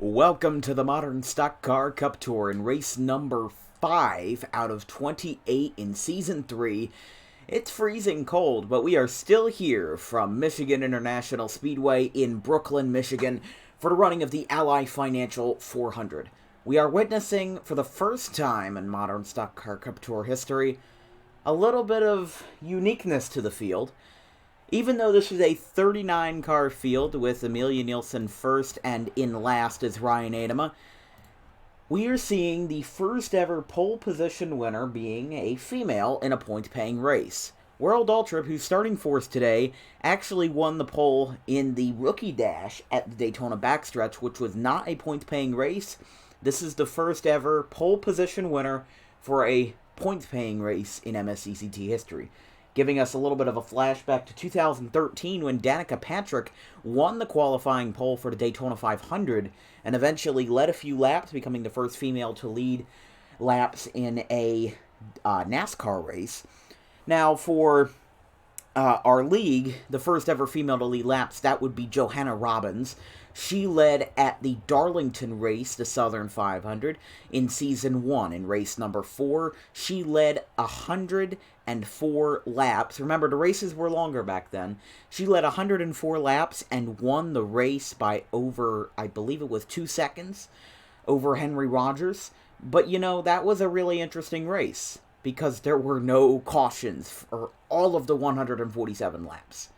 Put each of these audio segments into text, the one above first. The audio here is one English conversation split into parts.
Welcome to the Modern Stock Car Cup Tour in race number 5 out of 28 in Season 3. It's freezing cold, but we are still here from Michigan International Speedway in Brooklyn, Michigan for the running of the Ally Financial 400. We are witnessing, for the first time in Modern Stock Car Cup Tour history, a little bit of uniqueness to the field. Even though this is a 39-car field with Amelia Nielsen first and in last is Ryan Adema, we are seeing the first ever pole position winner being a female in a point-paying race. World Ultra, who's starting fourth today, actually won the pole in the rookie dash at the Daytona backstretch, which was not a point-paying race. This is the first ever pole position winner for a point-paying race in MSCCT history, giving us a little bit of a flashback to 2013 when Danica Patrick won the qualifying pole for the Daytona 500 and eventually led a few laps, becoming the first female to lead laps in a NASCAR race. Now, for our league, the first ever female to lead laps, that would be Johanna Robbins. She led at the Darlington race, the Southern 500, in Season 1. In race number 4, she led 104 laps. Remember, the races were longer back then. She led 104 laps and won the race by over, I believe it was 2 seconds, over Henry Rogers. But, you know, that was a really interesting race because there were no cautions for all of the 147 laps.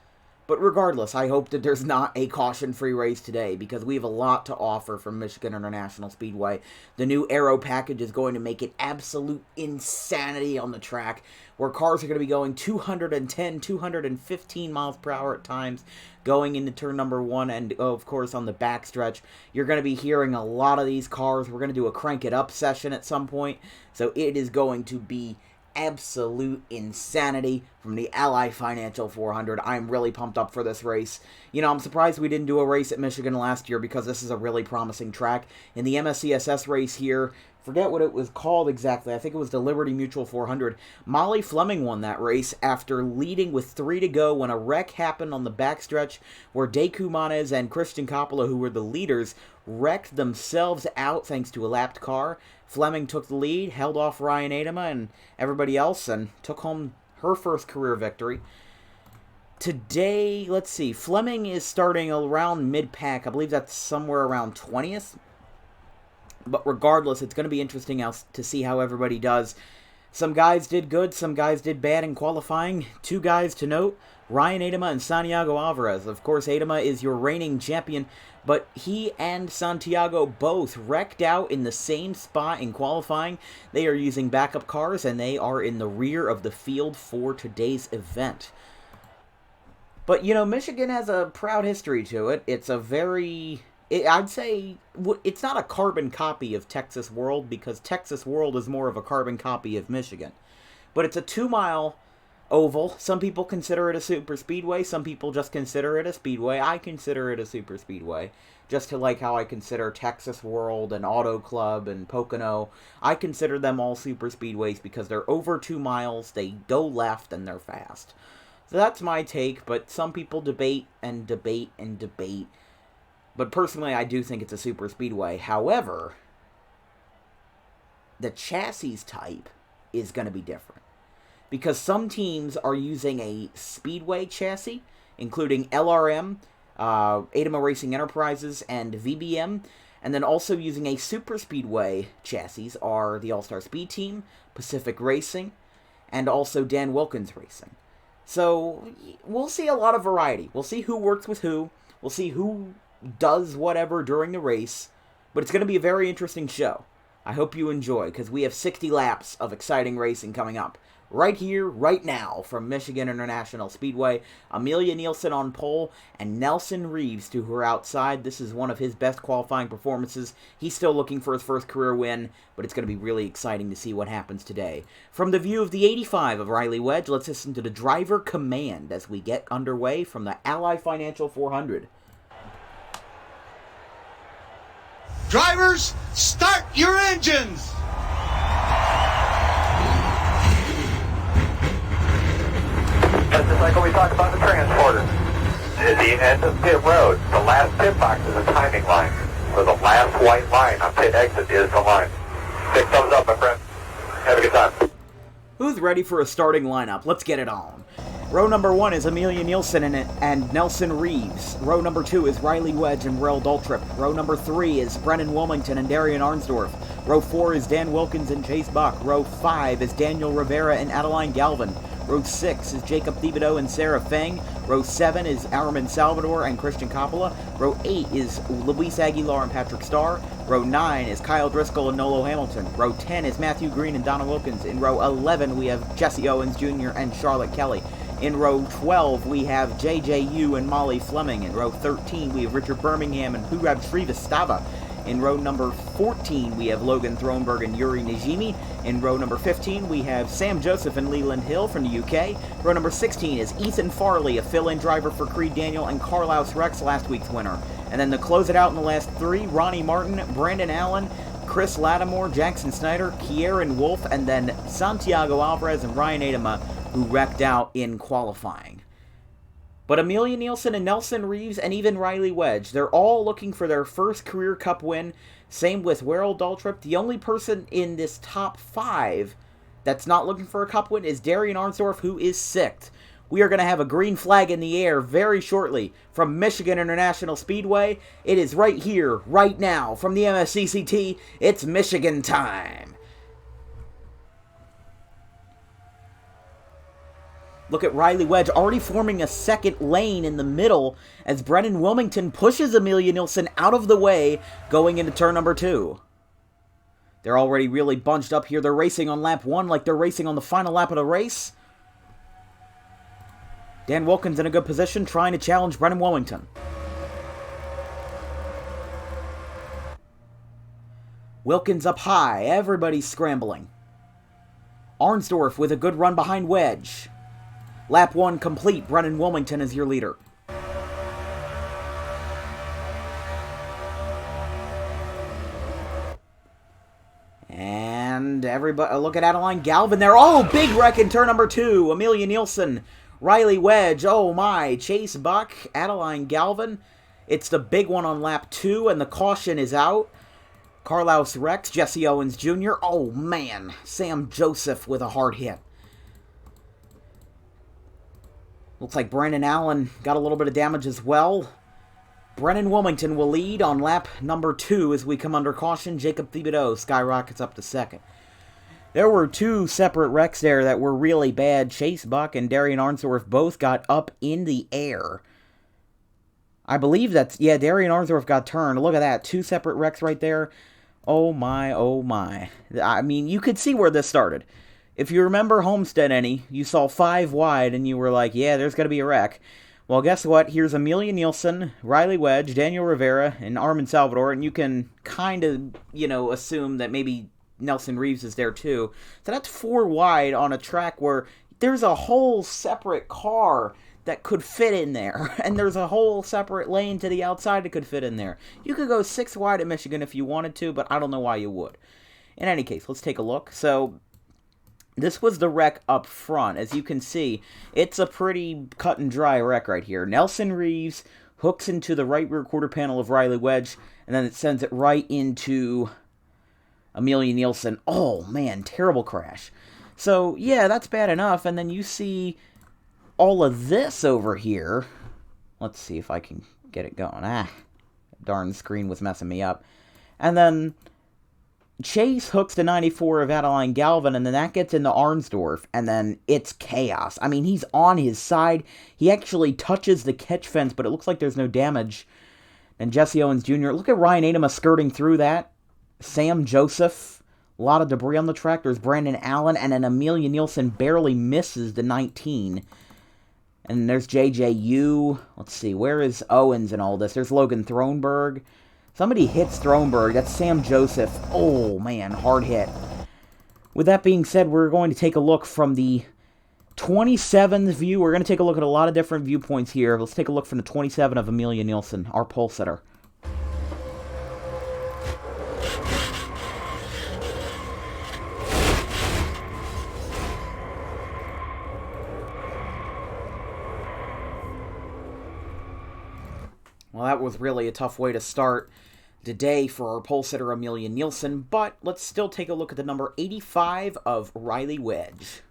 But regardless, I hope that there's not a caution-free race today because we have a lot to offer from Michigan International Speedway. The new Aero package is going to make it absolute insanity on the track, where cars are going to be going 210, 215 miles per hour at times going into turn number 1, and of course on the backstretch. You're going to be hearing a lot of these cars. We're going to do a crank it up session at some point, so it is going to be absolute insanity from the Ally Financial 400. I'm really pumped up for this race. You know, I'm surprised we didn't do a race at Michigan last year because this is a really promising track. In the MSCSS race here, forget what it was called exactly. I think it was the Liberty Mutual 400. Molly Fleming won that race after leading with 3 to go when a wreck happened on the backstretch where Deku Manez and Christian Coppola, who were the leaders, wrecked themselves out thanks to a lapped car. Fleming took the lead, held off Ryan Adema and everybody else, and took home her first career victory. Today, let's see, Fleming is starting around mid-pack. I believe that's somewhere around 20th. But regardless, it's going to be interesting to see how everybody does. Some guys did good, some guys did bad in qualifying. 2 guys to note, Ryan Adema and Santiago Alvarez. Of course, Adema is your reigning champion, but he and Santiago both wrecked out in the same spot in qualifying. They are using backup cars, and they are in the rear of the field for today's event. But, you know, Michigan has a proud history to it. It's a very... I'd say it's not a carbon copy of Texas World because Texas World is more of a carbon copy of Michigan. But it's a 2-mile oval. Some people consider it a super speedway. Some people just consider it a speedway. I consider it a super speedway. Just like how I consider Texas World and Auto Club and Pocono. I consider them all super speedways because they're over 2 miles, they go left, and they're fast. So that's my take, but some people debate and debate and debate. But personally, I do think it's a super speedway. However, the chassis type is going to be different. Because some teams are using a speedway chassis, including LRM, Adema Racing Enterprises, and VBM. And then also using a super speedway chassis are the All-Star Speed Team, Pacific Racing, and also Dan Wilkins Racing. So, we'll see a lot of variety. We'll see who works with who. We'll see who does whatever during the race, but it's going to be a very interesting show. I hope you enjoy, because we have 60 laps of exciting racing coming up. Right here, right now, from Michigan International Speedway, Amelia Nielsen on pole, and Nelson Reeves to her outside. This is one of his best qualifying performances. He's still looking for his first career win, but it's going to be really exciting to see what happens today. From the view of the 85 of Riley Wedge, let's listen to the driver command as we get underway from the Ally Financial 400. Drivers, start your engines! Just like when we talked about the transporter. At the end of pit road, the last pit box is a timing line. So the last white line on pit exit is the line. 6 thumbs up, my friend. Have a good time. Who's ready for a starting lineup? Let's get it on. Row number 1 is Amelia Nielsen and Nelson Reeves. Row number 2 is Riley Wedge and Will Daltrip. Row number 3 is Brennan Wilmington and Darian Arnsdorf. Row 4 is Dan Wilkins and Chase Buck. Row 5 is Daniel Rivera and Adeline Galvin. Row 6 is Jacob Thibodeau and Sarah Feng. Row 7 is Armin Salvador and Christian Coppola. Row 8 is Luis Aguilar and Patrick Starr. Row 9 is Kyle Driscoll and Nolo Hamilton. Row 10 is Matthew Green and Donna Wilkins. In row 11 we have Jesse Owens Jr. and Charlotte Kelly. In row 12 we have JJU and Molly Fleming. In row 13 we have Richard Birmingham and Purab Srivastava. In row number 14, we have Logan Thronberg and Yuri Najimi. In row number 15, we have Sam Joseph and Leland Hill from the UK. Row number 16 is Ethan Farley, a fill-in driver for Creed Daniel and Carlos Rex, last week's winner. And then to close it out in the last 3, Ronnie Martin, Brandon Allen, Chris Lattimore, Jackson Snyder, Kieran Wolf, and then Santiago Alvarez and Ryan Adama, who wrecked out in qualifying. But Amelia Nielsen and Nelson Reeves and even Riley Wedge, they're all looking for their first career cup win. Same with Will Daltrip. The only person in this top 5 that's not looking for a cup win is Darian Arnsdorf, who is 6th. We are going to have a green flag in the air very shortly from Michigan International Speedway. It is right here, right now, from the MSCCT. It's Michigan time. Look at Riley Wedge already forming a second lane in the middle as Brennan Wilmington pushes Amelia Nielsen out of the way going into turn number 2. They're already really bunched up here. They're racing on lap 1 like they're racing on the final lap of the race. Dan Wilkins in a good position trying to challenge Brennan Wilmington. Wilkins up high. Everybody's scrambling. Arnsdorf with a good run behind Wedge. Lap 1 complete. Brennan Wilmington is your leader. And everybody, look at Adeline Galvin there. Oh, big wreck in turn number 2. Amelia Nielsen, Riley Wedge, oh my, Chase Buck, Adeline Galvin. It's the big one on lap 2, and the caution is out. Carlos Rex, Jesse Owens Jr. Oh man, Sam Joseph with a hard hit. Looks like Brandon Allen got a little bit of damage as well. Brennan Wilmington will lead on lap number 2 as we come under caution. Jacob Thibodeau skyrockets up to 2nd. There were 2 separate wrecks there that were really bad. Chase Buck and Darian Arnsdorf both got up in the air. I believe that's, yeah, Darian Arnsdorf got turned. Look at that, 2 separate wrecks right there. Oh my, oh my. I mean, you could see where this started. If you remember Homestead any, you saw 5 wide and you were like, yeah, there's going to be a wreck. Well, guess what? Here's Amelia Nielsen, Riley Wedge, Daniel Rivera, and Armin Salvador, and you can kind of, assume that maybe Nelson Reeves is there too. So that's 4 wide on a track where there's a whole separate car that could fit in there, and there's a whole separate lane to the outside that could fit in there. You could go 6 wide at Michigan if you wanted to, but I don't know why you would. In any case, let's take a look. So this was the wreck up front. As you can see, it's a pretty cut and dry wreck right here. Nelson Reeves hooks into the right rear quarter panel of Riley Wedge, and then it sends it right into Amelia Nielsen. Oh, man, terrible crash. So, yeah, that's bad enough. And then you see all of this over here. Let's see if I can get it going. Darn screen was messing me up. And then Chase hooks to 94 of Adeline Galvin, and then that gets into Arnsdorf, and then it's chaos. I mean, he's on his side. He actually touches the catch fence, but it looks like there's no damage. And Jesse Owens Jr., look at Ryan Adama skirting through that. Sam Joseph, a lot of debris on the track. There's Brandon Allen, and then Amelia Nielsen barely misses the 19. And there's JJU. Let's see, where is Owens in all this? There's Logan Thronberg. Somebody hits Thronberg. That's Sam Joseph. Oh, man, hard hit. With that being said, we're going to take a look from the 27th view. We're going to take a look at a lot of different viewpoints here. Let's take a look from the 27 of Amelia Nielsen, our pole sitter. Well, that was really a tough way to start. today for our pole sitter Amelia Nielsen, but let's still take a look at the number 85 of Riley Wedge.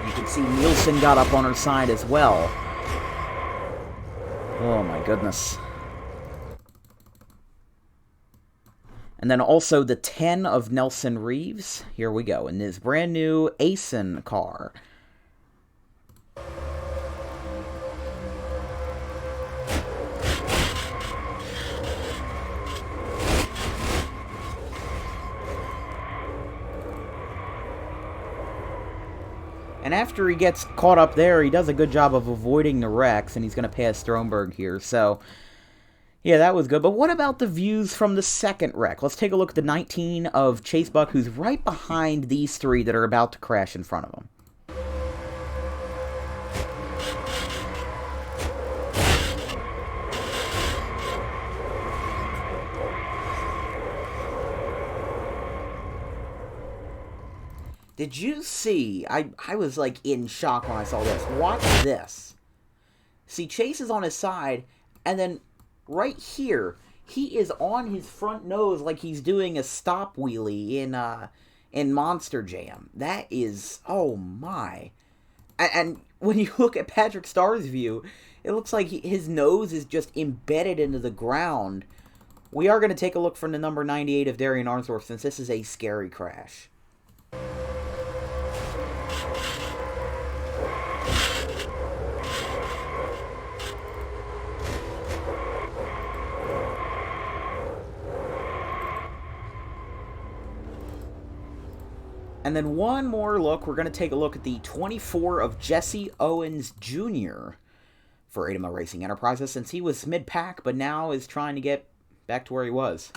You can see Nielsen got up on her side as well. Oh my goodness. And then also the 10 of Nelson Reeves. Here we go, in this brand new ASIN car. And after he gets caught up there, he does a good job of avoiding the wrecks, and he's going to pass Stromberg here, so... yeah, that was good. But what about the views from the second wreck? Let's take a look at the 19 of Chase Buck, who's right behind these three that are about to crash in front of him. Did you see? I was like in shock when I saw this. Watch this. See, Chase is on his side, and then right here, he is on his front nose like he's doing a stop wheelie in Monster Jam. That is, oh my. And when you look at Patrick Starr's view, it looks like his nose is just embedded into the ground. We are going to take a look from the number 98 of Darian Arnsdorf, since this is a scary crash. And then one more look, we're going to take a look at the 24 of Jesse Owens Jr. for Adama Racing Enterprises, since he was mid-pack, but now is trying to get back to where he was.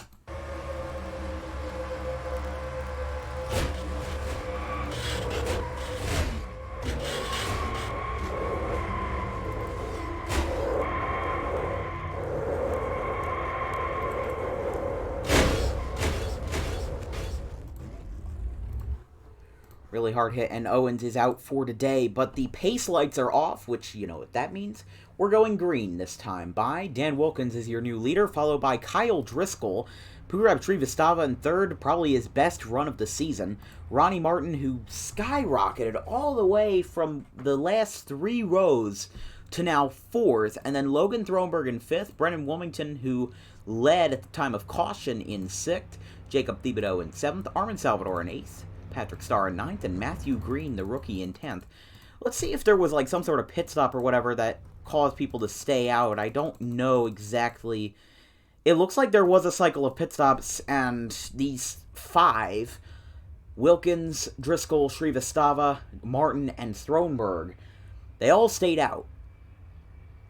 Really hard hit, and Owens is out for today, but the pace lights are off, which, you know what that means. We're going green this time by Dan Wilkins is your new leader, followed by Kyle Driscoll, Purab Srivastava in third, probably his best run of the season. Ronnie Martin, who skyrocketed all the way from the last 3 rows to now 4th, and then Logan Thronberg in 5th, Brennan Wilmington, who led at the time of caution, in 6th, Jacob Thibodeau in 7th, Armin Salvador in 8th, Patrick Starr in 9th, and Matthew Green, the rookie, in 10th. Let's see if there was like some sort of pit stop or whatever that caused people to stay out. I don't know exactly. It looks like there was a cycle of pit stops, and these 5, Wilkins, Driscoll, Srivastava, Martin, and Thronberg, they all stayed out.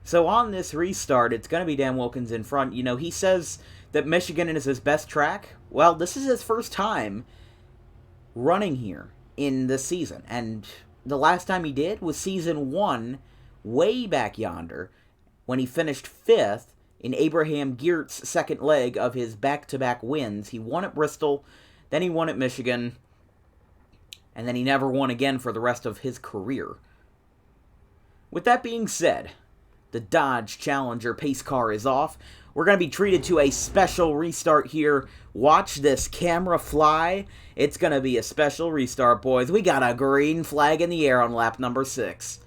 So on this restart, it's going to be Dan Wilkins in front. You know, he says that Michigan is his best track. Well, this is his first time running here in this season, and the last time he did was season 1, way back yonder, when he finished 5th in Abraham Geert's second leg of his back-to-back wins. He won at Bristol, then he won at Michigan, and then he never won again for the rest of his career. With that being said, the Dodge Challenger pace car is off. We're going to be treated to a special restart here. Watch this camera fly. It's going to be a special restart, boys. We got a green flag in the air on lap number 6.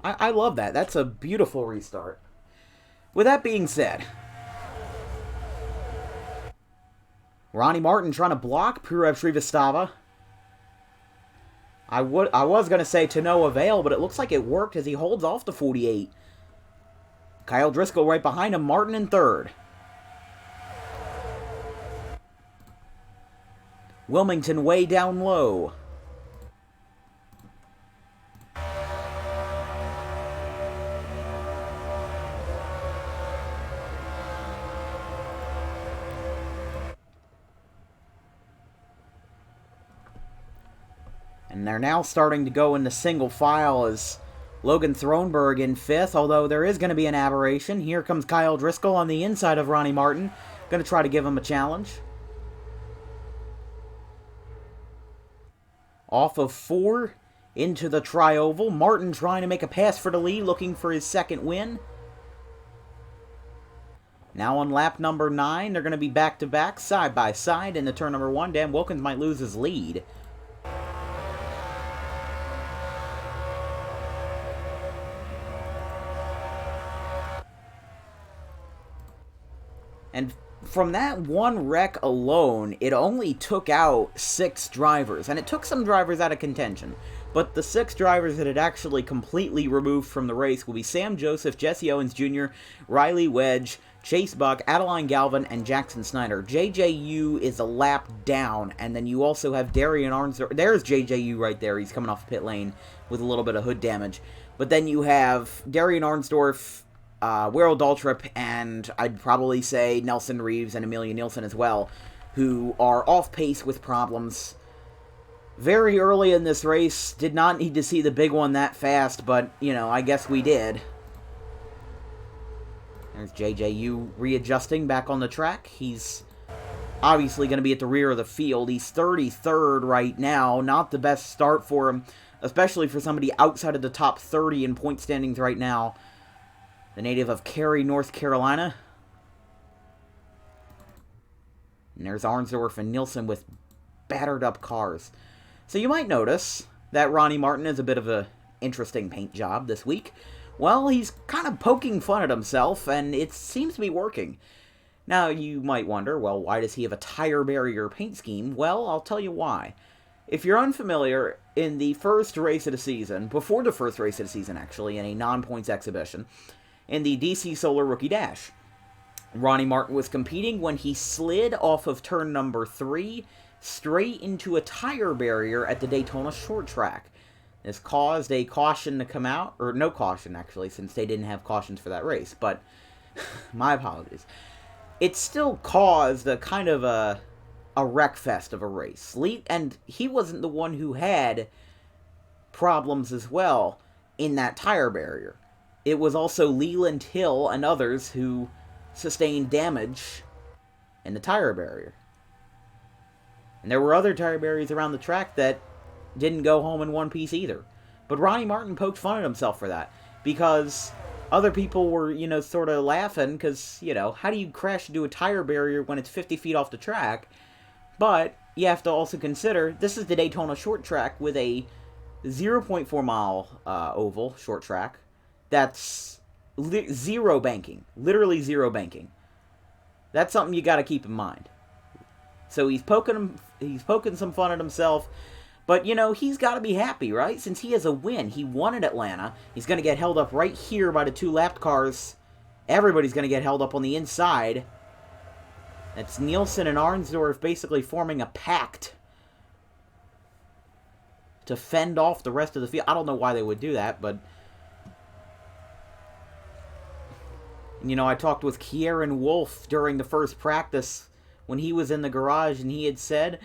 I love that. That's a beautiful restart. With that being said, Ronnie Martin trying to block Purab Srivastava. I was going to say to no avail, but it looks like it worked as he holds off the 48. Kyle Driscoll right behind him, Martin in 3rd. Wilmington way down low. And they're now starting to go into single file as Logan Thronberg in 5th, although there is going to be an aberration. Here comes Kyle Driscoll on the inside of Ronnie Martin. Going to try to give him a challenge. Off of 4 into the tri-oval. Martin trying to make a pass for the lead, looking for his second win. Now on lap number 9, they're going to be back-to-back, side-by-side into turn number 1. Dan Wilkins might lose his lead. And from that one wreck alone, it only took out 6 drivers. And it took some drivers out of contention. But the 6 drivers that it actually completely removed from the race will be Sam Joseph, Jesse Owens Jr., Riley Wedge, Chase Buck, Adeline Galvin, and Jackson Snyder. JJU is a lap down, and then you also have Darian Arnsdorf. There's JJU right there. He's coming off the pit lane with a little bit of hood damage. But then you have Darian Arnsdorf, Will Daltrip, and I'd probably say Nelson Reeves and Amelia Nielsen as well, who are off pace with problems. Very early in this race, did not need to see the big one that fast, but, you know, I guess we did. There's JJU readjusting back on the track. He's obviously going to be at the rear of the field. He's 33rd right now. Not the best start for him, especially for somebody outside of the top 30 in point standings right now. The native of Cary, North Carolina. And there's Arnsdorf and Nielsen with battered up cars. So you might notice that Ronnie Martin is a bit of an interesting paint job this week. Well, he's kind of poking fun at himself, and it seems to be working. Now, you might wonder, well, why does he have a tire barrier paint scheme? Well, I'll tell you why. If you're unfamiliar, in the first race of the season, before the first race of the season, actually, in a non-points exhibition, in the DC Solar Rookie Dash, Ronnie Martin was competing when he slid off of turn number 3 straight into a tire barrier at the Daytona Short Track. This caused a caution to come out, or no caution, actually, since they didn't have cautions for that race, but my apologies. It still caused a kind of a wreck fest of a race. And he wasn't the one who had problems as well in that tire barrier. It was also Leland Hill and others who sustained damage in the tire barrier. And there were other tire barriers around the track that didn't go home in one piece either. But Ronnie Martin poked fun at himself for that. Because other people were, you know, sort of laughing. Because, you know, how do you crash into a tire barrier when it's 50 feet off the track? But you have to also consider, this is the Daytona Short Track with a 0.4 mile oval short track. That's zero banking. Literally zero banking. That's something you got to keep in mind. So he's poking some fun at himself. But, you know, he's got to be happy, right? Since he has a win. He won at Atlanta. He's going to get held up right here by the 2 lapped cars. Everybody's going to get held up on the inside. That's Nielsen and Arnsdorf basically forming a pact to fend off the rest of the field. I don't know why they would do that, but... You know, I talked with Kieran Wolf during the first practice when he was in the garage, and he had said...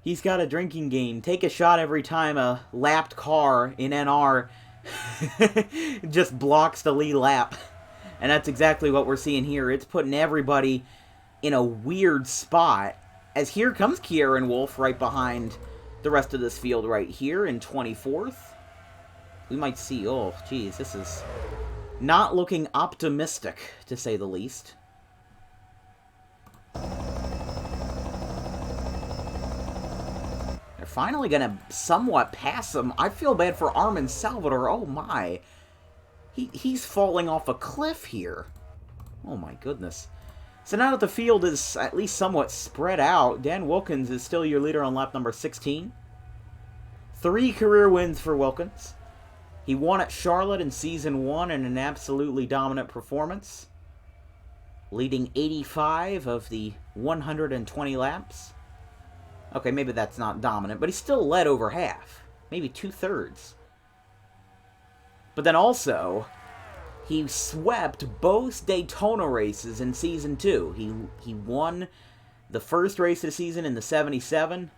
He's got a drinking game. Take a shot every time a lapped car in NR just blocks the lead lap. And that's exactly what we're seeing here. It's putting everybody in a weird spot. As here comes Kieran Wolf right behind the rest of this field right here in 24th. We might see, oh, geez, this is not looking optimistic, to say the least. Finally gonna somewhat pass him. I feel bad for Armin Salvador. Oh my. He's falling off a cliff here. Oh my goodness. So now that the field is at least somewhat spread out, Dan Wilkins is still your leader on lap number 16. 3 career wins for Wilkins. He won at Charlotte in Season 1 in an absolutely dominant performance, leading 85 of the 120 laps. Okay, maybe that's not dominant, but he still led over half. Maybe 2/3. But then also, he swept both Daytona races in Season 2. He won the first race of the season in the 77,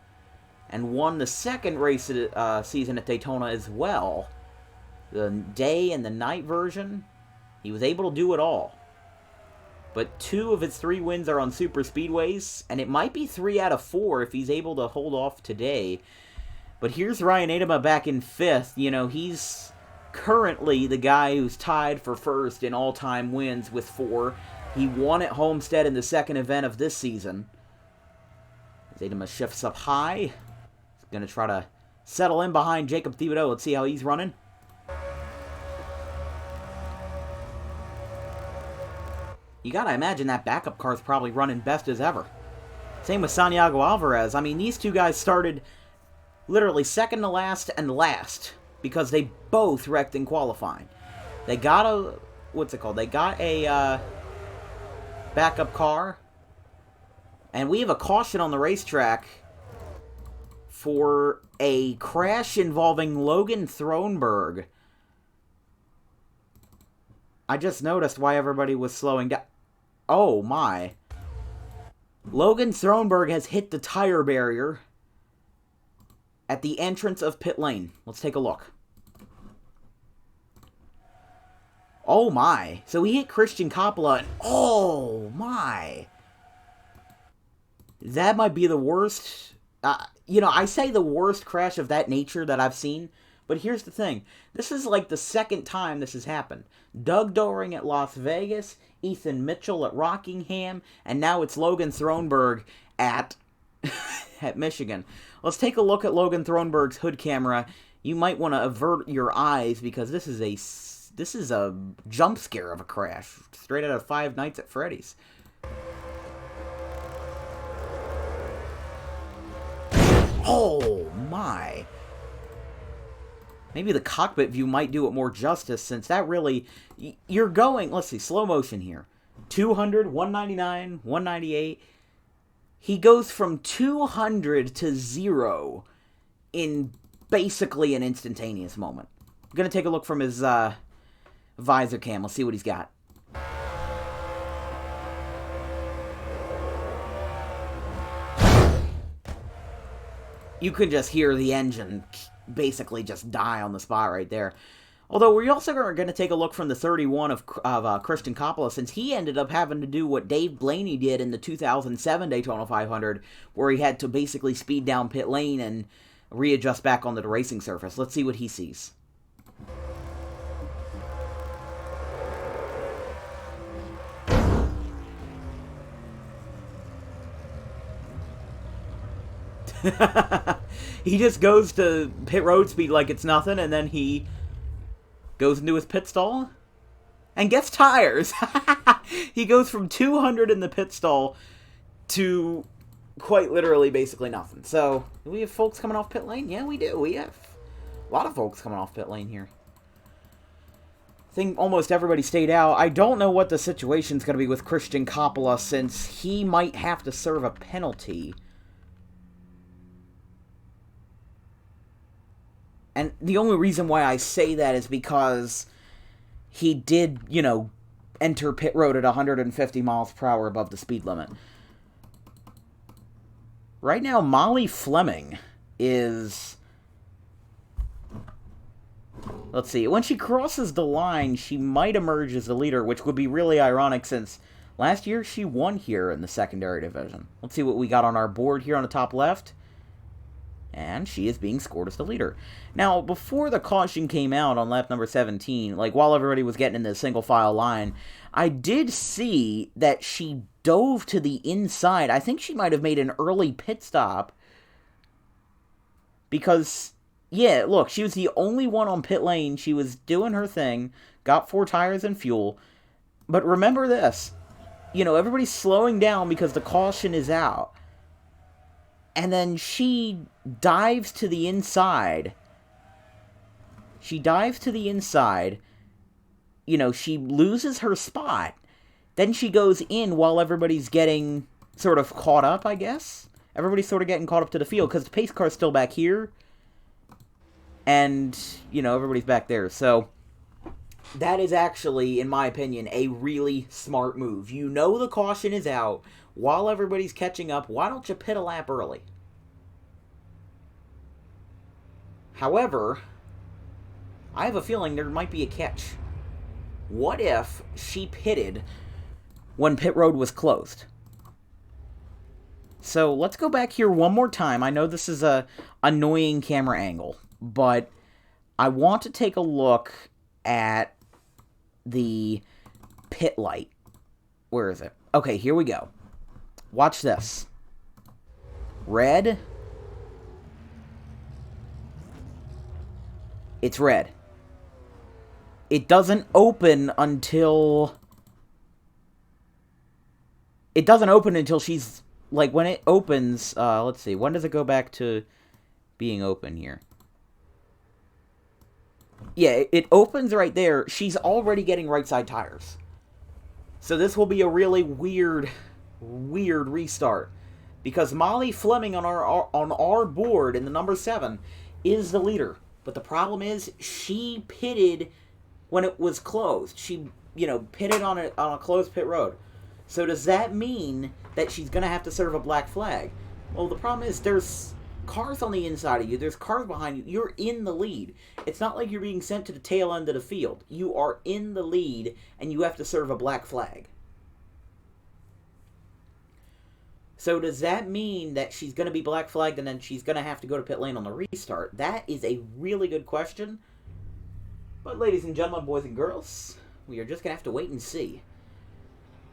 and won the second race of the season at Daytona as well the day and the night version. He was able to do it all. But 2 of his 3 wins are on super speedways, and it might be 3 out of 4 if he's able to hold off today. But here's Ryan Adema back in 5th. You know, he's currently the guy who's tied for first in all-time wins with 4. He won at Homestead in the second event of this season. Adema shifts up high. He's going to try to settle in behind Jacob Thibodeau. Let's see how he's running. You gotta imagine that backup car's probably running best as ever. Same with Santiago Alvarez. I mean, these 2 guys started literally second to last and last because they both wrecked in qualifying. They got a, what's it called? They got a backup car. And we have a caution on the racetrack for a crash involving Logan Thronberg. I just noticed why everybody was slowing down. Oh my. Logan Thronberg has hit the tire barrier at the entrance of pit lane. Let's take a look. Oh my. So he hit Christian Coppola and oh my. That might be the worst. You know, I say the worst crash of that nature that I've seen. But here's the thing. This is like the second time this has happened. Doug Doering at Las Vegas, Ethan Mitchell at Rockingham, and now it's Logan Thronberg at at Michigan. Let's take a look at Logan Thronberg's hood camera. You might want to avert your eyes because this is a jump scare of a crash, straight out of Five Nights at Freddy's. Oh my. Maybe the cockpit view might do it more justice, since that really... You're going... Let's see, slow motion here. 200, 199, 198. He goes from 200 to 0 in basically an instantaneous moment. I'm going to take a look from his visor cam. Let's see what he's got. You can just hear the engine basically just die on the spot right there. Although we're also going to take a look from the 31 of Christian Coppola, since he ended up having to do what Dave Blaney did in the 2007 Daytona 500, where he had to basically speed down pit lane and readjust back onto the racing surface. Let's see what he sees. He just goes to pit road speed like it's nothing, and then he goes into his pit stall and gets tires. He goes from 200 in the pit stall to quite literally basically nothing. So, do we have folks coming off pit lane? Yeah, we do. We have a lot of folks coming off pit lane here. I think almost everybody stayed out. I don't know what the situation's going to be with Christian Coppola, since he might have to serve a penalty. And the only reason why I say that is because he did, you know, enter pit road at 150 miles per hour above the speed limit. Right now, Molly Fleming is... Let's see. When she crosses the line, she might emerge as the leader, which would be really ironic since last year she won here in the secondary division. Let's see what we got on our board here on the top left. And she is being scored as the leader. Now, before the caution came out on lap number 17, like while everybody was getting in the single file line, I did see that she dove to the inside. I think she might have made an early pit stop. Because, yeah, look, she was the only one on pit lane. She was doing her thing, got 4 tires and fuel. But remember this, you know, everybody's slowing down because the caution is out. And then she dives to the inside. She dives to the inside. You know, she loses her spot. Then she goes in while everybody's getting sort of caught up, I guess. Everybody's sort of getting caught up to the field because the pace car's still back here. And, you know, everybody's back there. So, that is actually, in my opinion, a really smart move. You know the caution is out. While everybody's catching up, why don't you pit a lap early? However, I have a feeling there might be a catch. What if she pitted when pit road was closed? So let's go back here one more time. I know this is a annoying camera angle, but I want to take a look at the pit light. Where is it? Okay, here we go. Watch this. Red. It's red. It doesn't open until... It doesn't open until she's... Like, when it opens... let's see. When does it go back to being open here? Yeah, it opens right there. She's already getting right side tires. So this will be a really weird restart. Because Molly Fleming on our board in the number 7 is the leader. But the problem is, she pitted when it was closed. She, pitted on a closed pit road. So does that mean that she's going to have to serve a black flag? Well, the problem is, there's cars on the inside of you. There's cars behind you. You're in the lead. It's not like you're being sent to the tail end of the field. You are in the lead, and you have to serve a black flag. So does that mean that she's going to be black flagged and then she's going to have to go to pit lane on the restart? That is a really good question. But ladies and gentlemen, boys and girls, we are just going to have to wait and see.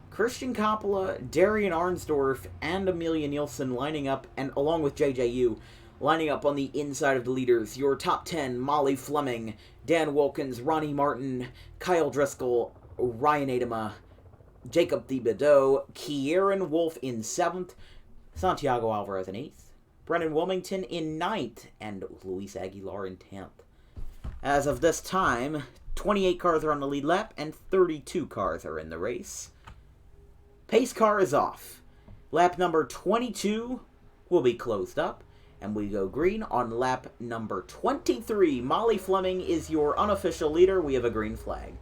Christian Coppola, Darian Arnsdorf, and Amelia Nielsen lining up, and along with JJU, lining up on the inside of the leaders. Your top 10, Molly Fleming, Dan Wilkins, Ronnie Martin, Kyle Driscoll, Ryan Adema, Jacob Thibodeau, Kieran Wolf in 7th, Santiago Alvarez in 8th, Brennan Wilmington in 9th, and Luis Aguilar in 10th. As of this time, 28 cars are on the lead lap, and 32 cars are in the race. Pace car is off. Lap number 22 will be closed up, and we go green on lap number 23. Molly Fleming is your unofficial leader. We have a green flag.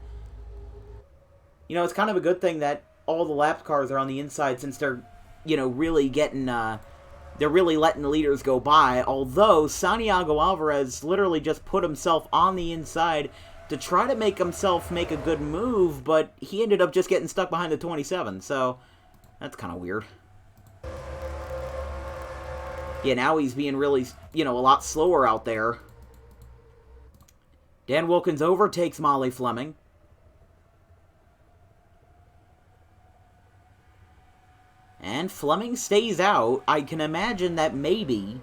It's kind of a good thing that all the lap cars are on the inside since they're, really getting, they're really letting the leaders go by. Although, Santiago Alvarez literally just put himself on the inside to try to make himself make a good move, but he ended up just getting stuck behind the 27, so that's kind of weird. Yeah, now he's being really, a lot slower out there. Dan Wilkins overtakes Molly Fleming. And Fleming stays out. I can imagine that maybe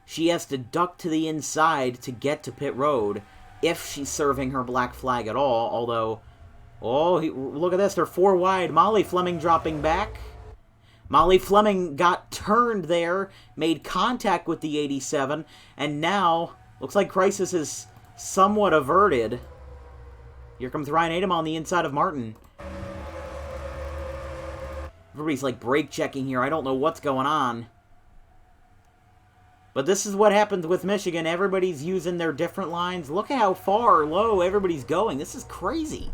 she has to duck to the inside to get to pit road if she's serving her black flag at all. Although, look at this. They're 4 wide. Molly Fleming dropping back. Molly Fleming got turned there, made contact with the 87, and now looks like crisis is somewhat averted. Here comes Ryan Adema on the inside of Martin. Everybody's like brake checking here. I don't know what's going on. But this is what happens with Michigan. Everybody's using their different lines. Look at how far low everybody's going. This is crazy.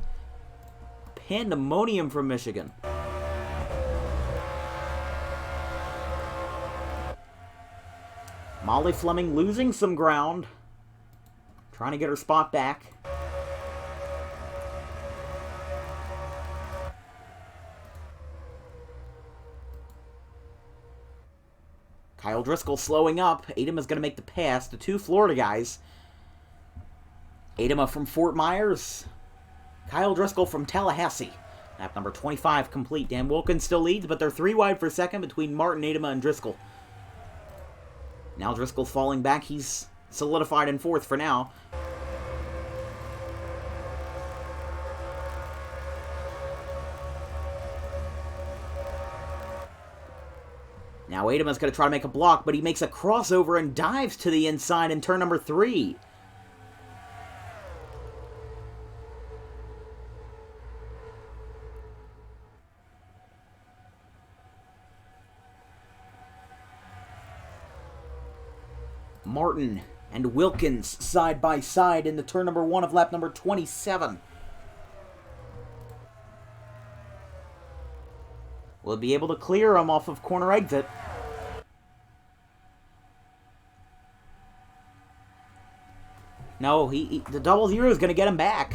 Pandemonium from Michigan. Molly Fleming losing some ground. Trying to get her spot back. Kyle Driscoll slowing up. Adema's going to make the pass. The 2 Florida guys. Adema from Fort Myers. Kyle Driscoll from Tallahassee. Lap number 25 complete. Dan Wilkins still leads, but they're 3 wide for second between Martin, Adema, and Driscoll. Now Driscoll falling back. He's solidified in 4th for now. Now Adema's going to try to make a block, but he makes a crossover and dives to the inside in turn number 3. Martin and Wilkins side by side in the turn number 1 of lap number 27. We'll be able to clear him off of corner exit. No, the 00 is going to get him back.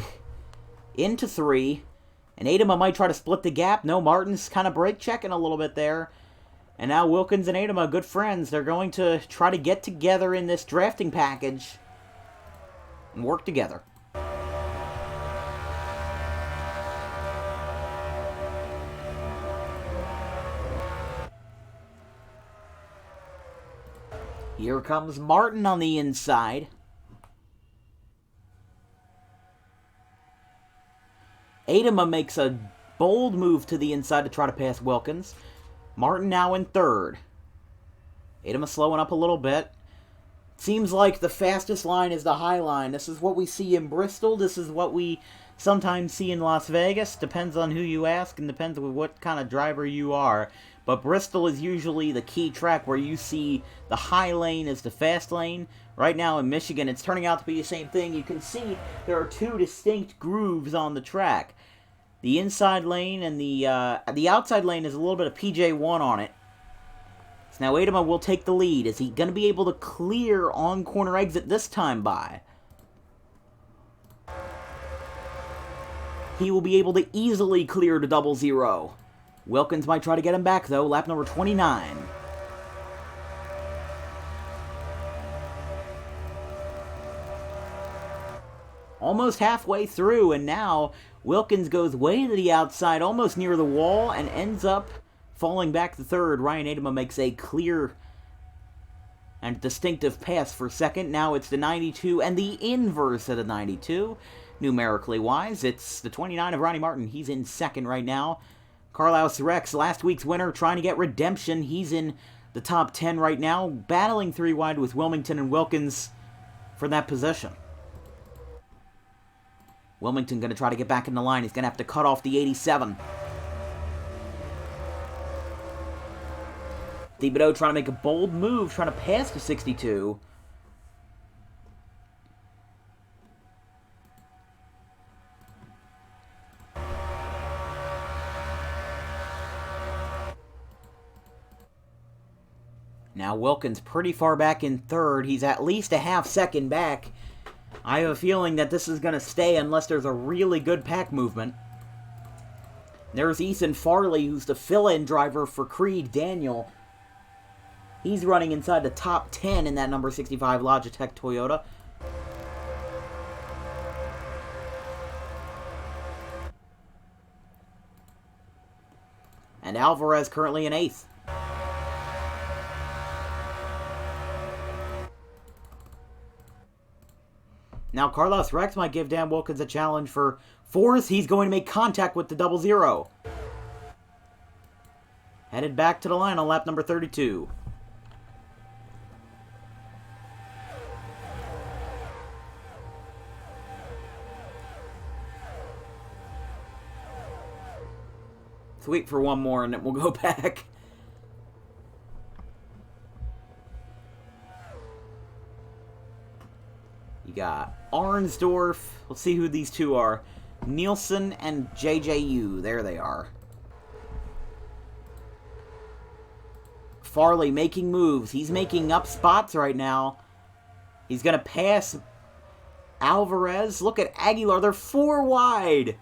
Into 3. And Adama might try to split the gap. No, Martin's kind of brake checking a little bit there. And now Wilkins and Adama, good friends. They're going to try to get together in this drafting package and work together. Here comes Martin on the inside. Adama makes a bold move to the inside to try to pass Wilkins. Martin now in 3rd. Adama slowing up a little bit. Seems like the fastest line is the high line. This is what we see in Bristol. This is what we sometimes see in Las Vegas. Depends on who you ask and depends on what kind of driver you are. But Bristol is usually the key track where you see the high lane is the fast lane. Right now in Michigan, it's turning out to be the same thing. You can see there are 2 distinct grooves on the track. The inside lane and the outside lane is a little bit of PJ1 on it. So now Adama will take the lead. Is he going to be able to clear on corner exit this time by? He will be able to easily clear to 00. Wilkins might try to get him back, though. Lap number 29. Almost halfway through, and now Wilkins goes way to the outside, almost near the wall, and ends up falling back to 3rd. Ryan Adama makes a clear and distinctive pass for 2nd. Now it's the 92 and the inverse of the 92. Numerically wise, it's the 29 of Ronnie Martin. He's in 2nd right now. Carlos Rex, last week's winner, trying to get redemption. He's in the top 10 right now, battling 3 wide with Wilmington and Wilkins for that position. Wilmington going to try to get back in the line. He's going to have to cut off the 87. Thibodeau trying to make a bold move, trying to pass the 62. Now Wilkins pretty far back in 3rd. He's at least a half second back. I have a feeling that this is going to stay unless there's a really good pack movement. There's Ethan Farley, who's the fill-in driver for Creed Daniel. He's running inside the top 10 in that number 65 Logitech Toyota. And Alvarez currently in 8th. Now Carlos Rex might give Dan Wilkins a challenge for 4th. He's going to make contact with the 00. Headed back to the line on lap number 32. Let's wait for one more and then we'll go back. You got Arnsdorf. Let's see who these 2 are. Nielsen and JJU. There they are. Farley making moves. He's making up spots right now. He's going to pass Alvarez. Look at Aguilar. They're 4 wide.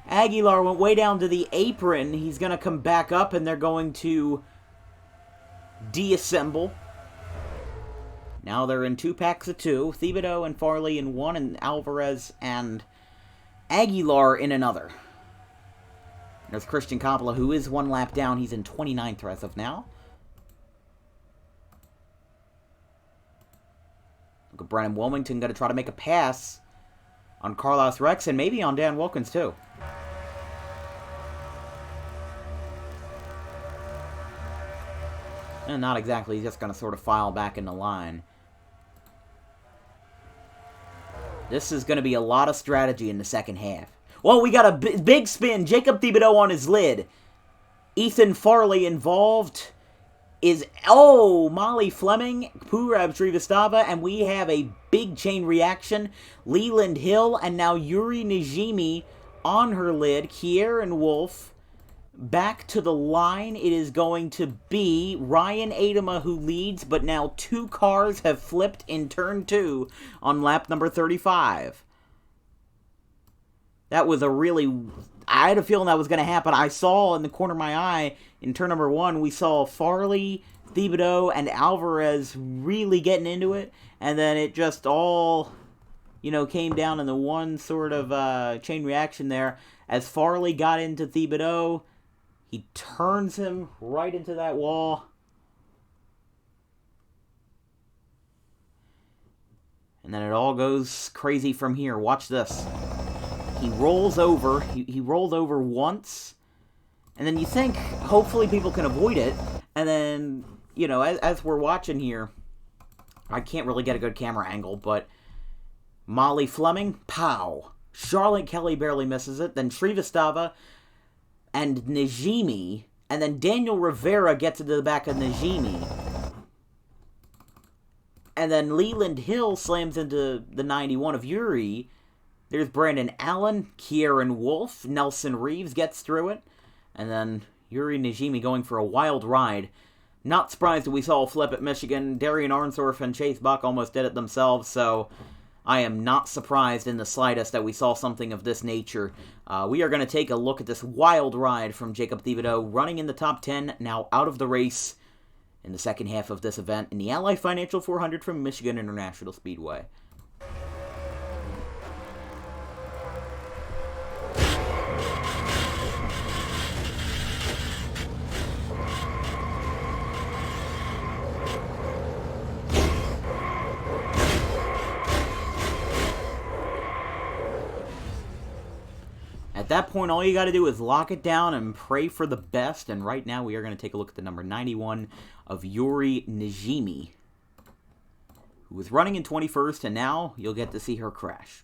Aguilar went way down to the apron. He's going to come back up and they're going to deassemble. Now they're in 2 packs of 2. Thibodeau and Farley in 1, and Alvarez and Aguilar in another. There's Christian Coppola, who is 1 lap down. He's in 29th as of now. Look at Brennan Wilmington going to try to make a pass on Carlos Rex and maybe on Dan Wilkins too. And not exactly. He's just going to sort of file back in the line. This is going to be a lot of strategy in the second half. Well, we got a big spin. Jacob Thibodeau on his lid. Ethan Farley involved. Molly Fleming, Purab Srivastava, and we have a big chain reaction. Leland Hill, and now Yuri Najimi on her lid. Kieran Wolf, back to the line, it is going to be Ryan Adema who leads, but now 2 cars have flipped in turn 2 on lap number 35. That was a really... I had a feeling that was going to happen. I saw in the corner of my eye, in turn number 1, we saw Farley, Thibodeau, and Alvarez really getting into it, and then it just all, came down in the one sort of chain reaction there. As Farley got into Thibodeau, he turns him right into that wall. And then it all goes crazy from here. Watch this. He rolls over. He rolled over once. And then you think, hopefully people can avoid it. And then, as we're watching here, I can't really get a good camera angle, but Molly Fleming, pow. Charlotte Kelly barely misses it. Then Shrivastava and Najimy. And then Daniel Rivera gets into the back of Najimy. And then Leland Hill slams into the 91 of Yuri. There's Brandon Allen, Kieran Wolf, Nelson Reeves gets through it. And then Yuri Najimy going for a wild ride. Not surprised that we saw a flip at Michigan. Darian Arnsdorf and Chase Buck almost did it themselves, so I am not surprised in the slightest that we saw something of this nature. We are going to take a look at this wild ride from Jacob Thibodeau, running in the top 10, now out of the race in the second half of this event in the Ally Financial 400 from Michigan International Speedway. At that point, all you got to do is lock it down and pray for the best. And right now, we are going to take a look at the number 91 of Yuri Najimy, who was running in 21st, and now you'll get to see her crash.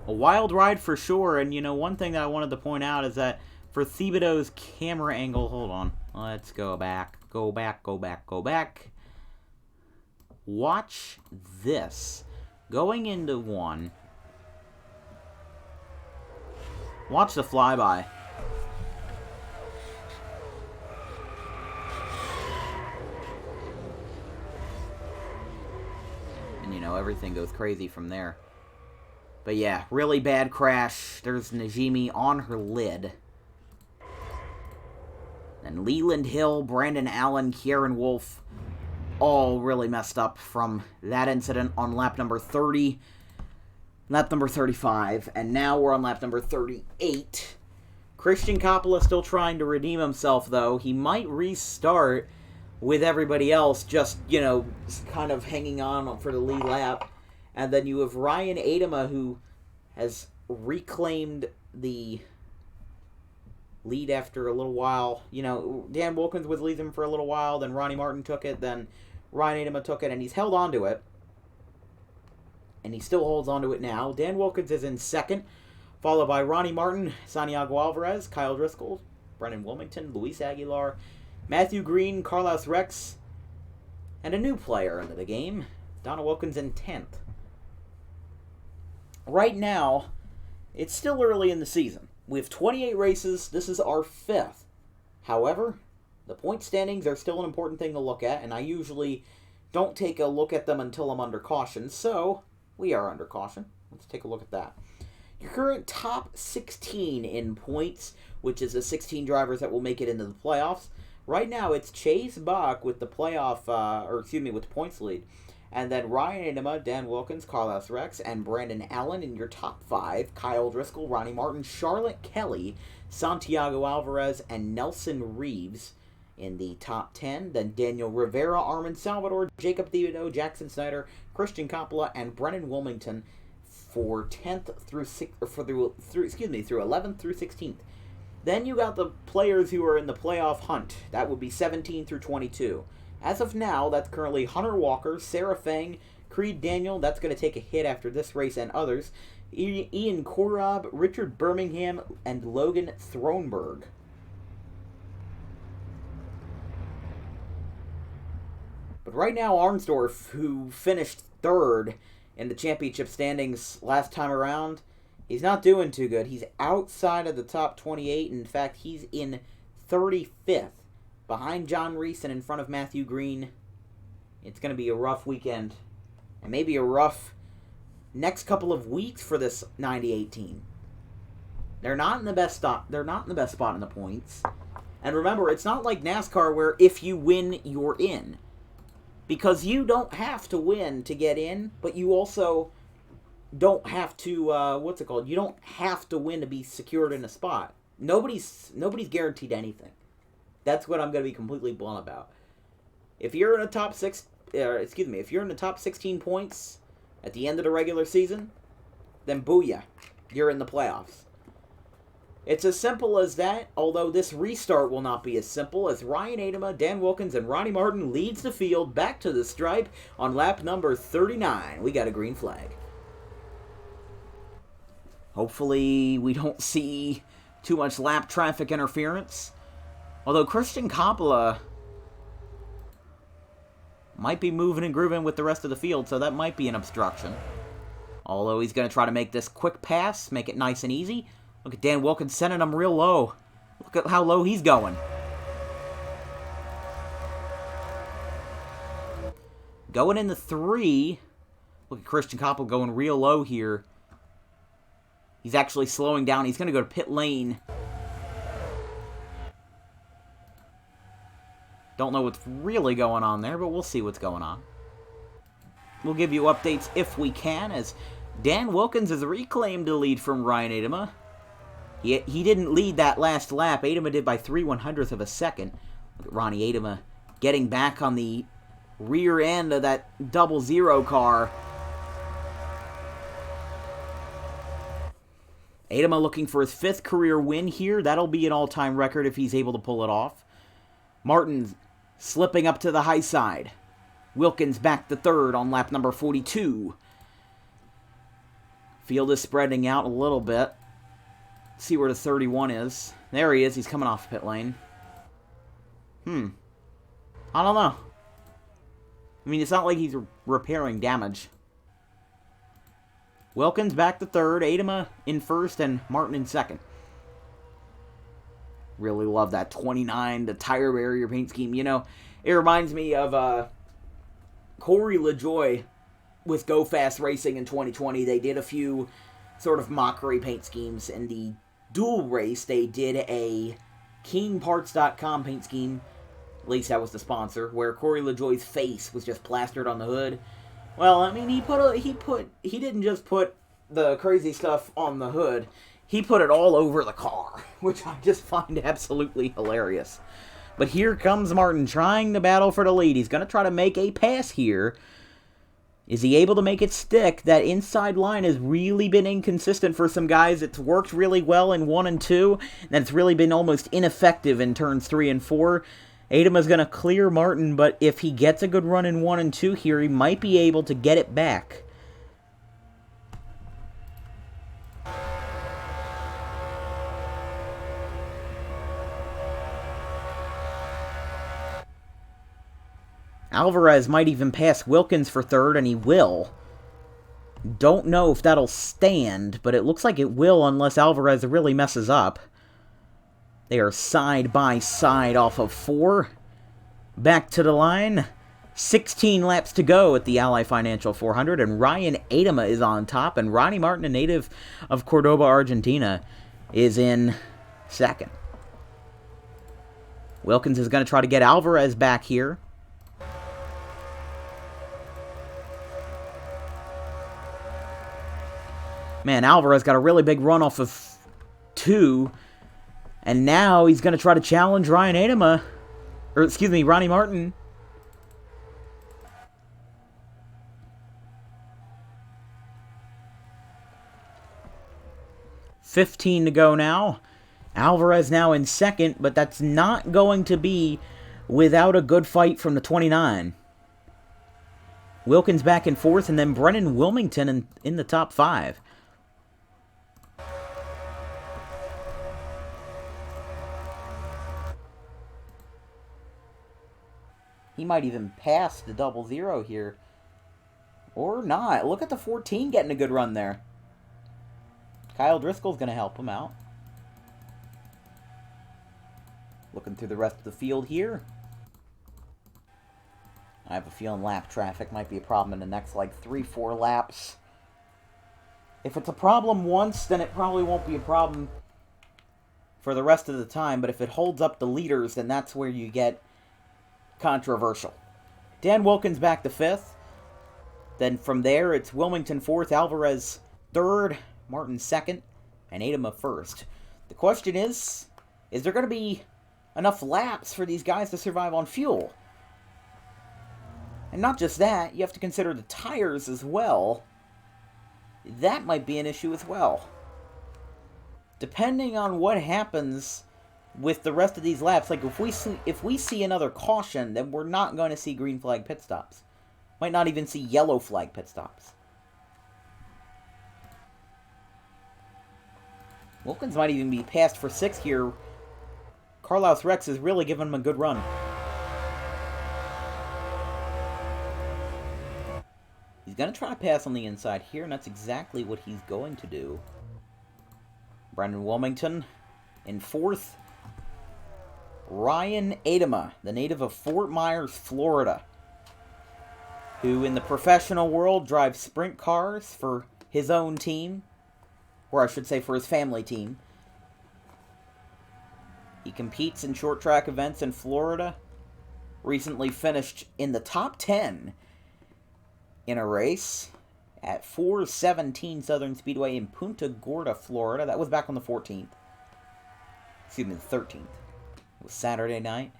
A wild ride for sure, and one thing that I wanted to point out is that for Thibodeau's camera angle, hold on, let's go back. Watch this. Going into 1. Watch the flyby. And everything goes crazy from there. But yeah, really bad crash. There's Najimy on her lid. Then Leland Hill, Brandon Allen, Kieran Wolf, all really messed up from that incident on lap number 30, lap number 35, and now we're on lap number 38. Christian Coppola still trying to redeem himself, though. He might restart with everybody else, just, kind of hanging on for the lead lap. And then you have Ryan Adema, who has reclaimed the lead after a little while. Dan Wilkins was leading for a little while, then Ronnie Martin took it, then Ryan Adema took it, and he's held on to it. And he still holds on to it now. Dan Wilkins is in second, followed by Ronnie Martin, Santiago Alvarez, Kyle Driscoll, Brennan Wilmington, Luis Aguilar, Matthew Green, Carlos Rex, and a new player into the game, Donna Wilkins in 10th. Right now, it's still early in the season. We have 28 races. This is our 5th. However, the point standings are still an important thing to look at, and I usually don't take a look at them until I'm under caution, so we are under caution. Let's take a look at that. Your current top 16 in points, which is the 16 drivers that will make it into the playoffs. Right now, it's Chase Buck with the with the points lead. And then Ryan Adema, Dan Wilkins, Carlos Rex, and Brandon Allen in your top 5. Kyle Driscoll, Ronnie Martin, Charlotte Kelly, Santiago Alvarez, and Nelson Reeves in the top 10. Then Daniel Rivera, Armin Salvador, Jacob Thibodeau, Jackson Snyder, Christian Coppola, and Brennan Wilmington for 10th through 11th through 16th. Then you got the players who are in the playoff hunt. That would be 17 through 22. As of now, that's currently Hunter Walker, Sarah Fang, Creed Daniel. That's going to take a hit after this race and others. Ian Korob, Richard Birmingham, and Logan Thronberg. But right now, Arnsdorf, who finished third in the championship standings last time around, he's not doing too good. He's outside of the top 28. In fact, he's in 35th, behind John Reese and in front of Matthew Green. It's going to be a rough weekend, and maybe a rough next couple of weeks for this 98 team. They're not in the best spot. They're not in the best spot in the points. And remember, it's not like NASCAR where if you win, you're in. Because you don't have to win to get in, but you also don't have to, You don't have to win to be secured in a spot. Nobody's guaranteed anything. That's what I'm going to be completely blunt about. If you're in a top if you're in the top 16 points at the end of the regular season, then booyah, you're in the playoffs. It's as simple as that, although this restart will not be as simple, as Ryan Adema, Dan Wilkins, and Ronnie Martin leads the field back to the stripe on lap number 39. We got a green flag. Hopefully we don't see too much lap traffic interference. Although Christian Coppola might be moving and grooving with the rest of the field, so that might be an obstruction. Although he's going to try to make this quick pass, make it nice and easy. Look at Dan Wilkins sending him real low. Look at how low he's going. Going into 3. Look at Christian Coppola going real low here. He's actually slowing down. He's going to go to pit lane. Don't know what's really going on there, but we'll see what's going on. We'll give you updates if we can, as Dan Wilkins has reclaimed the lead from Ryan Adema. He didn't lead that last lap. Adema did by 3/100th of a second. Look at Ronnie Adema getting back on the rear end of that 00 car. Adema looking for his 5th career win here. That'll be an all-time record if he's able to pull it off. Martin slipping up to the high side. Wilkins back to 3rd on lap number 42. Field is spreading out a little bit. See where the 31 is. There he is. He's coming off pit lane. I don't know. I mean, it's not like he's repairing damage. Wilkins back to 3rd. Adema in 1st and Martin in 2nd. Really love that 29, the tire barrier paint scheme. You know, it reminds me of Corey LaJoie with Go Fast Racing in 2020. They did a few sort of mockery paint schemes. In the dual race, they did a KeenParts.com paint scheme. At least that was the sponsor, where Corey LaJoie's face was just plastered on the hood. Well, I mean, he didn't just put the crazy stuff on the hood. He put it all over the car, which I just find absolutely hilarious. But here comes Martin trying to battle for the lead. He's going to try to make a pass here. Is he able to make it stick? That inside line has really been inconsistent for some guys. It's worked really well in 1 and 2, and it's really been almost ineffective in turns 3 and 4. Adema's going to clear Martin, but if he gets a good run in 1 and 2 here, he might be able to get it back. Alvarez might even pass Wilkins for 3rd, and he will. Don't know if that'll stand, but it looks like it will unless Alvarez really messes up. They are side by side off of 4. Back to the line. 16 laps to go at the Ally Financial 400, and Ryan Adema is on top, and Ronnie Martin, a native of Cordoba, Argentina, is in 2nd. Wilkins is going to try to get Alvarez back here. Man, Alvarez got a really big run off of 2. And now he's going to try to challenge Ryan Adema. Or, excuse me, Ronnie Martin. $15 to go now. Alvarez now in 2nd, but that's not going to be without a good fight from the 29. Wilkins back in 4th, and then Brennan Wilmington in the top 5. He might even pass the 0-0 here. Or not. Look at the 14 getting a good run there. Kyle Driscoll's going to help him out. Looking through the rest of the field here. I have a feeling lap traffic might be a problem in the next, like, 3-4 laps. If it's a problem once, then it probably won't be a problem for the rest of the time. But if it holds up the leaders, then that's where you get controversial. Dan Wilkins back to 5th. Then from there, it's Wilmington 4th, Alvarez 3rd, Martin 2nd, and Adama 1st. The question is there going to be enough laps for these guys to survive on fuel? And not just that, you have to consider the tires as well. That might be an issue as well. Depending on what happens with the rest of these laps, like if we see another caution, then we're not going to see green flag pit stops. Might not even see yellow flag pit stops. Wilkins might even be passed for 6th here. Carlos Rex is really giving him a good run. He's going to try to pass on the inside here, and that's exactly what he's going to do. Brendan Wilmington in 4th. Ryan Adama, the native of Fort Myers, Florida, who in the professional world drives sprint cars for his own team, or I should say for his family team. He competes in short track events in Florida. Recently finished in the top 10 in a race at 417 Southern Speedway in Punta Gorda, Florida. That was back on the 14th. Excuse me, the 13th. It was Saturday night.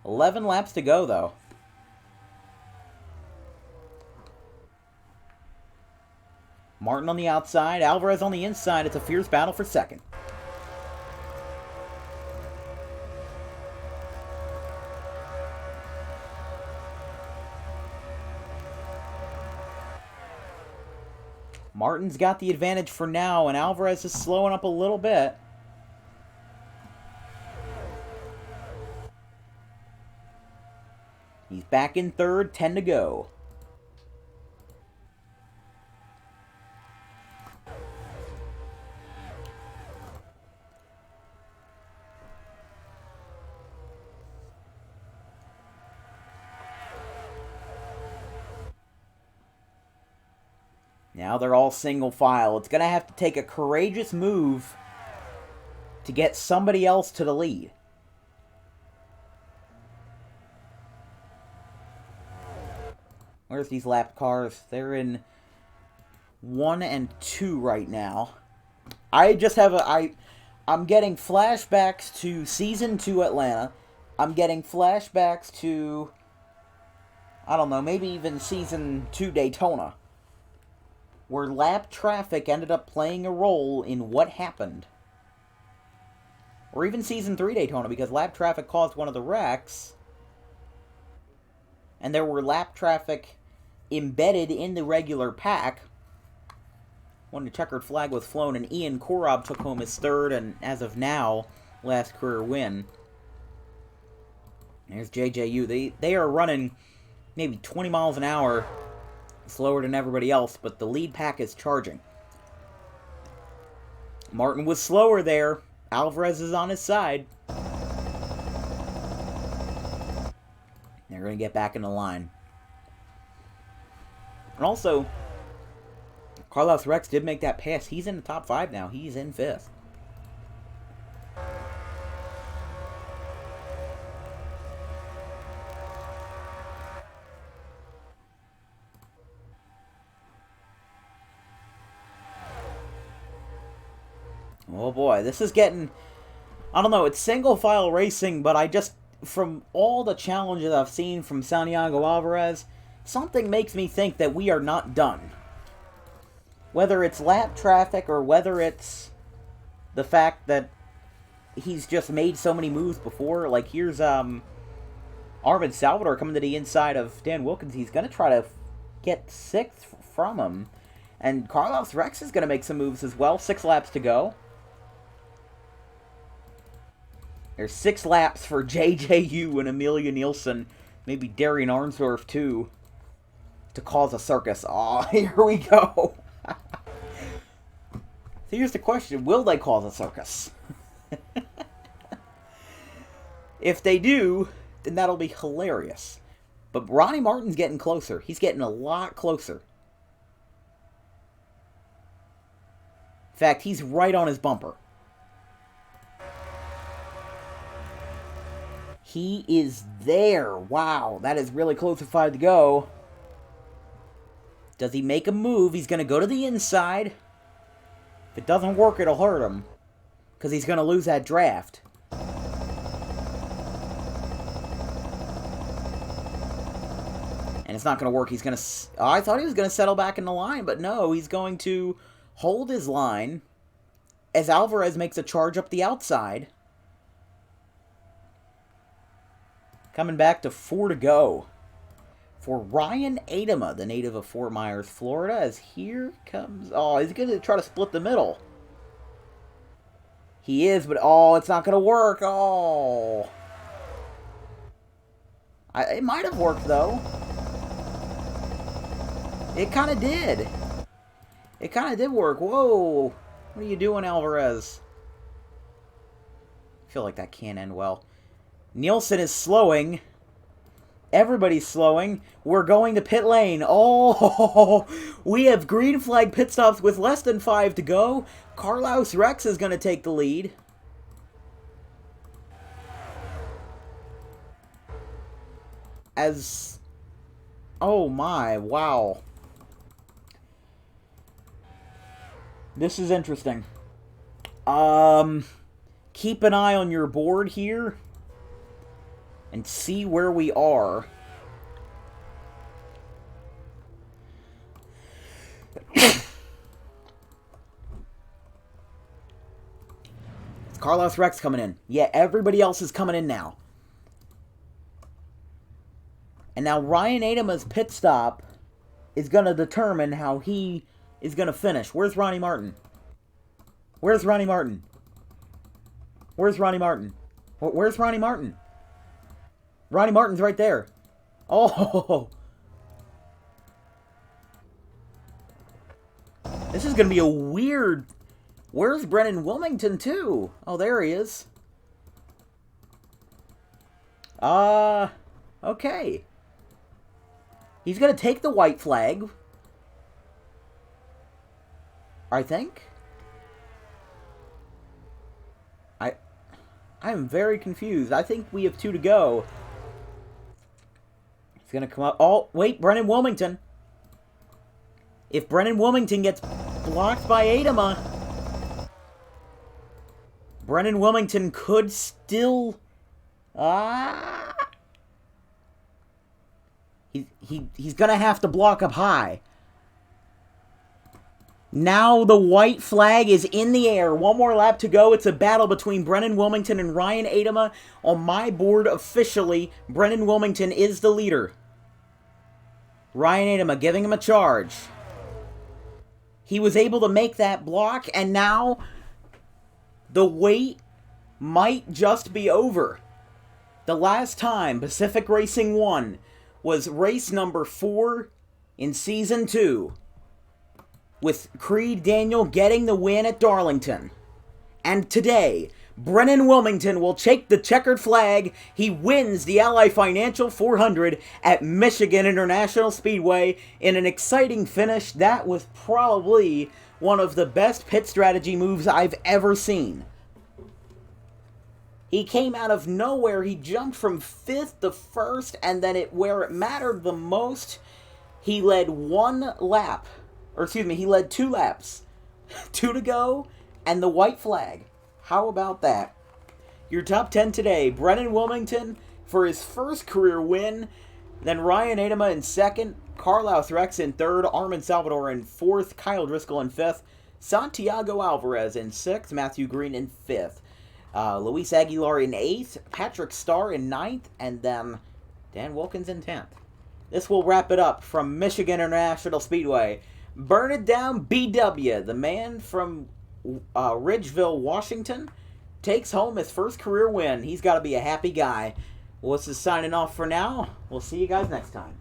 11 laps to go, though. Martin on the outside, Alvarez on the inside. It's a fierce battle for 2nd. Martin's got the advantage for now, and Alvarez is slowing up a little bit. He's back in 3rd, 10 to go. Now they're all single file. It's going to have to take a courageous move to get somebody else to the lead. Where's these lap cars? They're in 1 and 2 right now. I just have I'm getting flashbacks to Season 2 Atlanta. I'm getting flashbacks to, I don't know, maybe even Season 2 Daytona, where lap traffic ended up playing a role in what happened. Or even Season 3 Daytona, because lap traffic caused one of the wrecks, and there were lap traffic embedded in the regular pack when the checkered flag was flown, and Ian Korob took home his 3rd, and as of now, last career win. There's JJU. They are running maybe 20 miles an hour slower than everybody else, but the lead pack is charging. Martin was slower there. Alvarez is on his side. They're going to get back in the line. And also, Carlos Rex did make that pass. He's in the top 5 now. He's in 5th. Oh boy, this is getting, I don't know, it's single file racing, but I just, from all the challenges I've seen from Santiago Alvarez, something makes me think that we are not done. Whether it's lap traffic or whether it's the fact that he's just made so many moves before. Like, here's Armin Salvador coming to the inside of Dan Wilkins. He's going to try to get 6th from him. And Carlos Rex is going to make some moves as well. 6 laps to go. There's 6 laps for JJU and Amelia Nielsen Maybe Darian Arnsdorf, too. To cause a circus. Aw, here we go. So here's the question. Will they cause a circus? If they do, then that'll be hilarious. But Ronnie Martin's getting closer. He's getting a lot closer. In fact, he's right on his bumper. He is there. Wow, that is really close to 5 to go. Does he make a move? He's going to go to the inside. If it doesn't work, it'll hurt him. Because he's going to lose that draft. And it's not going to work. He's going to... Oh, I thought he was going to settle back in the line, but no. He's going to hold his line as Alvarez makes a charge up the outside. Coming back to 4 to go for Ryan Adema, the native of Fort Myers, Florida, as here comes... Oh, he's going to try to split the middle. He is, but oh, it's not going to work. Oh. It might have worked, though. It kind of did. It kind of did work. Whoa. What are you doing, Alvarez? I feel like that can't end well. Nielsen is slowing. Everybody's slowing. We're going to pit lane. Oh, we have green flag pit stops with less than 5 to go. Carlos Rex is going to take the lead. As... Oh my, wow. This is interesting. Keep an eye on your board here and see where we are. It's Carlos Rex coming in. Yeah, everybody else is coming in now. And now Ryan Adema's pit stop is going to determine how he is going to finish. Where's Ronnie Martin? Where's Ronnie Martin? Where's Ronnie Martin? Where's Ronnie Martin? Ronnie Martin's right there. Oh. This is going to be a weird... Where's Brennan Wilmington, too? Oh, there he is. Okay. He's going to take the white flag. I think. I'm very confused. I think we have 2 to go. He's going to come up. Oh, wait, Brennan Wilmington. If Brennan Wilmington gets blocked by Adema, Brennan Wilmington could still... He's going to have to block up high. Now the white flag is in the air. 1 more lap to go. It's a battle between Brennan Wilmington and Ryan Adema. On my board, officially, Brennan Wilmington is the leader. Ryan Adema giving him a charge. He was able to make that block, and now the wait might just be over. The last time Pacific Racing won was race number 4 in Season 2. With Creed Daniel getting the win at Darlington. And today, Brennan Wilmington will take the checkered flag. He wins the Ally Financial 400 at Michigan International Speedway in an exciting finish. That was probably one of the best pit strategy moves I've ever seen. He came out of nowhere. He jumped from 5th to 1st, and then where it mattered the most, he led 1 lap. Or excuse me, he led 2 laps. 2 to go, and the white flag. How about that? Your top 10 today. Brennan Wilmington for his first career win. Then Ryan Adema in 2nd. Carlos Rex in 3rd. Armin Salvador in 4th. Kyle Driscoll in 5th. Santiago Alvarez in 6th. Matthew Green in 5th. Luis Aguilar in 8th. Patrick Starr in 9th. And then Dan Wilkins in 10th. This will wrap it up from Michigan International Speedway. Burn it down, BW, the man from Ridgeville, Washington, takes home his first career win. He's got to be a happy guy. Well, this is signing off for now. We'll see you guys next time.